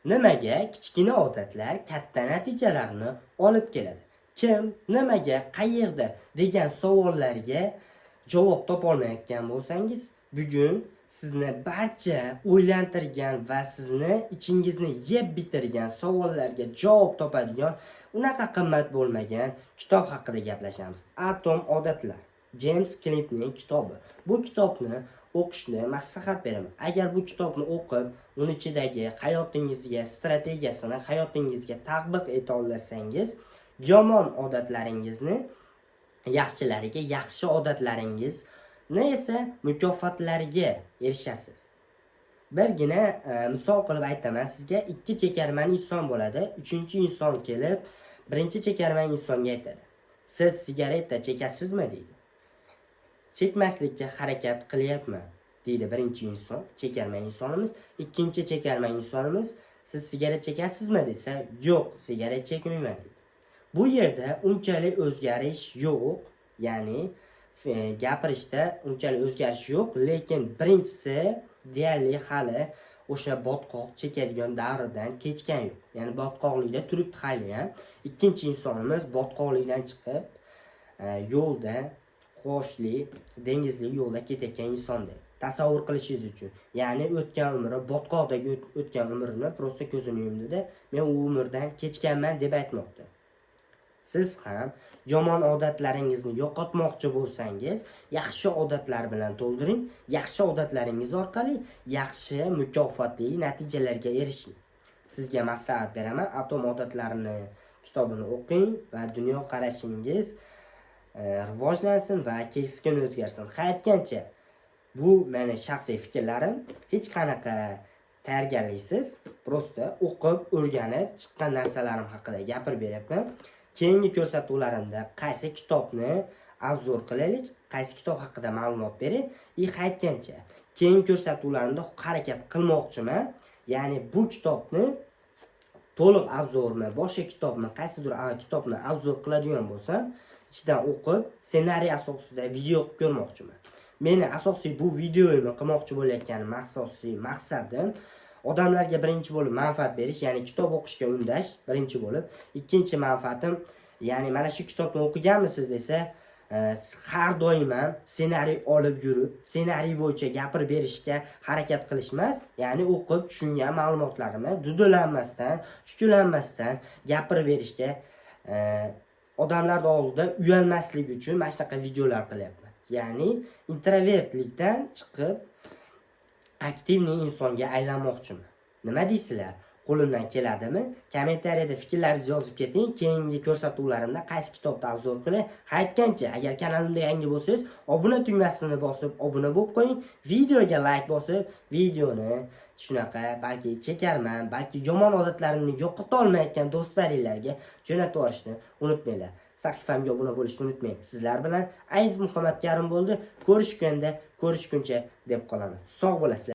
Nimaga kichkina odatlar katta natijalarni olib keladi? Kim, nimaga, qayerda degan savollarga javob topolmayotgan bo'lsangiz, bugun sizni barcha o'ylantirgan va sizni ichingizni yeb bitirgan savollarga javob topadigan unaqa qimmat bo'lmagan kitob haqida gaplashamiz. Atom odatlar. James Clearning kitobi. Bu kitobni o'qishni maslahat beraman. Agar bu kitobni o'qib, uni ichidagi hayotingizga strategiyasini hayotingizga tatbiq eta olsangiz, yomon odatlaringizni yaxshilariga, yaxshi odatlaringizni esa mukofotlariga erishasiz. Birgina misol qilib aytaman sizga, ikki chekarmani inson bo'ladi. Uchinchi inson kelib, birinchi chekarmani insonga aytadi: "Siz sigareta chekasizmi?" deydi. "Chekmaslikka harakat qilyapman", deydi birinchi inson, chekarmay insonimiz. Ikkinchi chekarmay insonimiz: "Siz sigaret chekasizmi?" desa, "Yo'q, sigaret chekmayman" deydi. Bu yerda unchalik o'zgarish yo'q, ya'ni gapirishda unchalik o'zgarish yo'q, lekin birinchisi deyarli hali o'sha botqoq chekadigan davridan kechgan yo'q. Ya'ni botqoqlikda turibdi hali ham. Ikkinchi insonimiz botqoqlikdan chiqib, yo'lda qo'shli, dengizli yo'lda ketayotgan insondir. Tasavvur qilishingiz uchun. Ya'ni o'tgan umri, botqoqdagi o'tgan umrini prosta ko'zini yumdi-da, men u umrdan kechganman deb aytmoqda. Siz ham yomon odatlaringizni yo'qotmoqchi bo'lsangiz, yaxshi odatlar bilan to'ldiring. Yaxshi odatlaringiz orqali yaxshi mukofotli natijalarga erishing. Sizga maslahat beraman, Atom odatlarini kitobini o'qing va dunyo qarashingiz rivojlansin va keskin o'zgarsin. Hayotgancha bu meni shaxsiy fikrlarim, hech qanaqa tayyorgarliksiz, prosta o'qib, o'rganib chiqqan narsalarim haqida gapirib beryapman. Keyingi ko'rsatuvlarimda qaysi kitobni obzor qilaylik, qaysi kitob haqida ma'lumot beray, hayotgancha keyingi ko'rsatuvlarimda harakat qilmoqchiman. Ya'ni bu kitobni to'liq obzorni, boshqa kitobni, qaysidir kitobni obzor qiladigan bo'lsam, ichidan o'qib, ssenariy asosida video ko'rmoqchiman. Meni asosiy bu videoyimni qilmoqchi bo'layotganim asosiy maqsadim odamlarga birinchi bo'lib manfaat berish, ya'ni kitob o'qishga undash birinchi bo'lib. Ikkinchi manfaatim, ya'ni mana shu kitobni o'qiganmisiz desa, har doim ham ssenariy olib yurib, ssenariy bo'yicha gapirib berishga harakat qilish emas, ya'ni o'qib tushungan ma'lumotlarimni dudulanmasdan, chuchulanmasdan gapirib berishga, odamlar oldida uyalmaslik uchun mana shunaqa videolar qilyapman. Ya'ni introvertlikdan chiqib aktivniy insonga aylanmoqchiman. Nima deysizlar? Qo'limdan keladimi? Kommentariyada fikrlaringizni yozib keting. Keyingi ko'rsatuvlarimda qaysi kitobni obzor qilay. Aytgancha, agar kanalimda yangi bo'lsangiz, obuna tugmasini bosib, obuna bo'lib qo'ying. Videoga like bosib, videoni shunaqa balki chekarman, balki yomon odatlarimni yo'qota olmayotgan do'stlaringizga jo'natib yuborishni unutmanglar. Sahifamga obuna bo'lishni unutmang. Sizlar bilan Aziz Muhammad Karim bo'ldi. Ko'rishganda, ko'rishguncha deb qolaman. Sog' bo'lasizlar.